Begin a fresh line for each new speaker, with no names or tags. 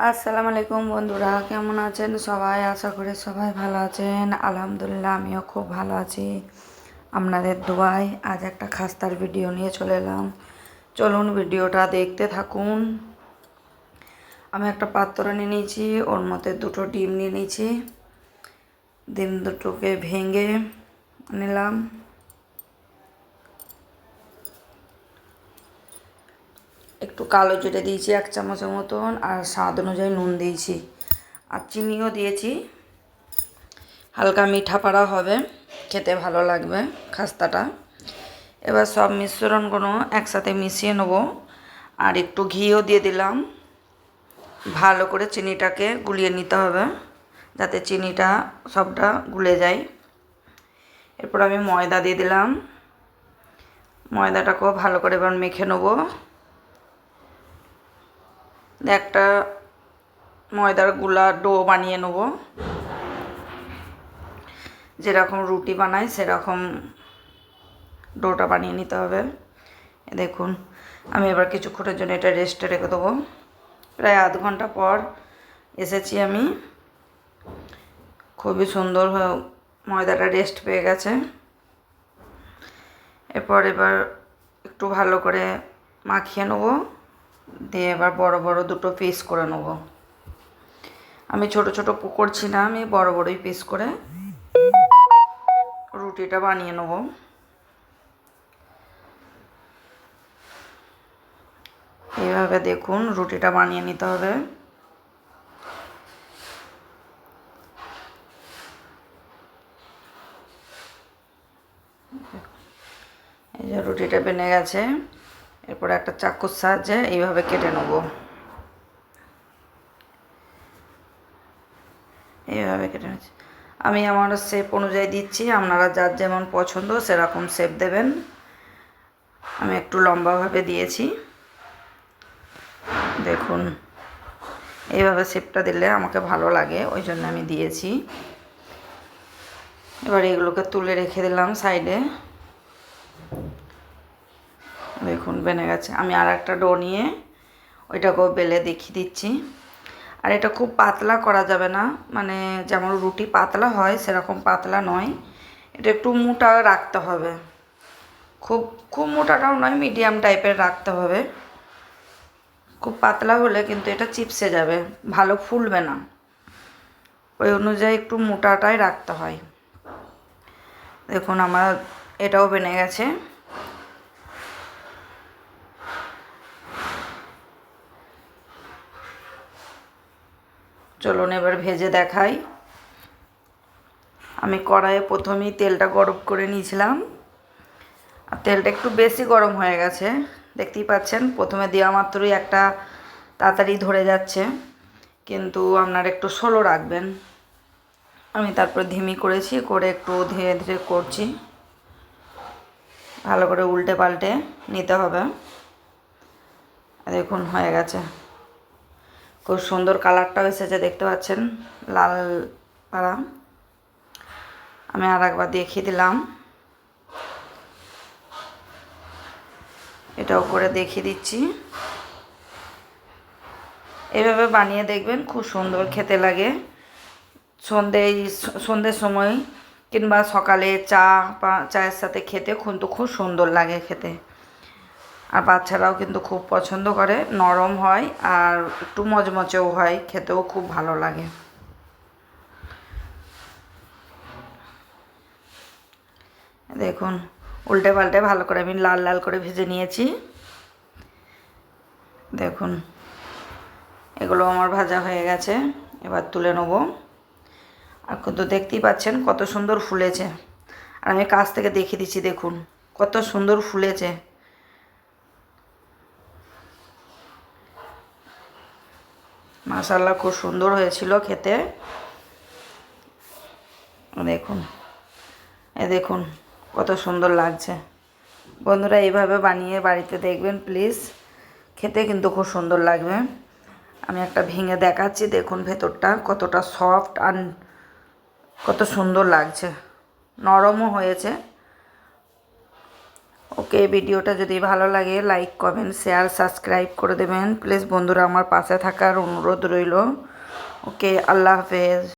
আসসালামু আলাইকুম বন্ধুরা, কেমন আছেন সবাই? আশা করি সবাই ভালো আছেন। আলহামদুলিল্লাহ আমিও খুব ভালো আছি, আপনাদের দোয়ায়। আজ একটা খাস্তার ভিডিও নিয়ে চলে এলাম, চলুন ভিডিওটা দেখতে থাকুন। আমি একটা পাত্র নিয়ে নিয়েছি, ওর মধ্যে দুটো ডিম নিয়ে নিয়েছি। ডিম দুটোকে ভেঙে নিলাম। একটু কালো জিরে দিয়েছি 1 চামচের মতন, আর স্বাদ অনুযায়ী নুন দিয়েছি, আর চিনিও দিয়েছি। হালকা মিঠা পাড়া হবে, খেতে ভালো লাগবে খাস্তাটা। এবার সব মিশ্রণগুলো একসাথে মিশিয়ে নেব, আর একটু ঘিও দিয়ে দিলাম। ভালো করে চিনিটাকে গুলিয়ে নিতে হবে, যাতে চিনিটা সবটা গুলে যায়। এরপর আমি ময়দা দিয়ে দিলাম। ময়দাটাকেও ভালো করে এবার মেখে নেব। একটা ময়দার গুলা ডো বানিয়ে নেব, যেরকম রুটি বানাই সেরকম ডোটা বানিয়ে নিতে হবে। দেখুন, আমি এবার কিছুক্ষণের জন্য এটা রেস্টে রেখে দেবো। প্রায় আধ ঘন্টা পর এসেছি আমি। খুবই সুন্দর ময়দাটা রেস্ট পেয়ে গেছে। এবার একটু ভালো করে মাখিয়ে নেব, দিয়ে এবার বড় বড় দুটো পিস করে নেব। আমি ছোট ছোট করছি না, আমি বড় বড়ই পিস করে রুটিটা বানিয়ে নেব। এইভাবে দেখুন রুটিটা বানিয়ে নিতে হবে। এই যে রুটিটা বেনে গেছে। এরপর একটা চাকুর সাহায্যে এইভাবে কেটে নেব। এইভাবে কেটে নিচ্ছি। আমি আমার শেপ অনুযায়ী দিচ্ছি, আপনারা যার যেমন পছন্দ সেরকম শেপ দেবেন। আমি একটু লম্বাভাবে দিয়েছি। দেখুন, এইভাবে শেপটা দিলে আমাকে ভালো লাগে, ওই জন্য আমি দিয়েছি। এবার এগুলোকে তুলে রেখে দিলাম সাইডে। দেখুন বেনে গেছে। আমি আর একটা ডো নিয়ে ওইটাকেও বেলে দেখিয়ে দিচ্ছি। আর এটা খুব পাতলা করা যাবে না, মানে যেমন রুটি পাতলা হয় সেরকম পাতলা নয়, এটা একটু মোটা রাখতে হবে। খুব খুব মোটাটাও নয়, মিডিয়াম টাইপের রাখতে হবে। খুব পাতলা হলে কিন্তু এটা চিপসে যাবে, ভালো ফুলবে না। ওই অনুযায়ী একটু মোটাটাই রাখতে হয়। দেখুন আমার এটাও বেনে গেছে। চলুন এবার ভেজে দেখাই। আমি কড়াইয়ে প্রথমেই তেলটা গরম করে নিয়েছিলাম, আর তেলটা একটু বেশি গরম হয়ে গেছে। দেখতেই পাচ্ছেন, প্রথমে দেওয়া মাত্রই একটা তাড়াতাড়ি ধরে যাচ্ছে, কিন্তু আপনারা একটু স্লো রাখবেন। আমি তারপর ধিমি করেছি, করে একটু ধীরে ধীরে করছি। ভালো করে উল্টে পাল্টে নিতে হবে। দেখুন হয়ে গেছে, খুব সুন্দর কালারটাও এসেছে, দেখতে পাচ্ছেন লাল পাড়া। আমি আর একবার দেখিয়ে দিলাম, এটাও করে দেখিয়ে দিচ্ছি। এভাবে বানিয়ে দেখবেন, খুব সুন্দর খেতে লাগে। সন্ধ্যের সময় কিংবা সকালে চায়ের সাথে খেতে কিন্তু খুব সুন্দর লাগে খেতে। আর বাচ্চারাও কিন্তু খুব পছন্দ করে, নরম হয় আর একটু মচমচেও হয়, খেতেও খুব ভালো লাগে। দেখুন উল্টে পাল্টে ভালো করে আমি লাল লাল করে ভেজে নিয়েছি। দেখুন এগুলো আমার ভাজা হয়ে গেছে, এবার তুলে নেব। আর কিন্তু দেখতেই পাচ্ছেন কত সুন্দর ফুলেছে। আর আমি কাছ থেকে দেখিয়ে দিচ্ছি, দেখুন কত সুন্দর ফুলেছে। মাশাআল্লাহ খুব সুন্দর হয়েছিল খেতে। দেখুন দেখুন কত সুন্দর লাগছে। বন্ধুরা এইভাবে বানিয়ে বাড়িতে দেখবেন প্লিজ, খেতে কিন্তু খুব সুন্দর লাগবে। আমি একটা ভেঙে দেখাচ্ছি, দেখুন ভেতরটা কতটা সফট আর কত সুন্দর লাগছে, নরমও হয়েছে। ওকে, ভিডিওটা যদি ভালো লাগে লাইক কমেন্ট শেয়ার সাবস্ক্রাইব করে দেবেন প্লিজ বন্ধুরা, আমার পাশে থাকার অনুরোধ রইল। ওকে, আল্লাহ হাফেজ।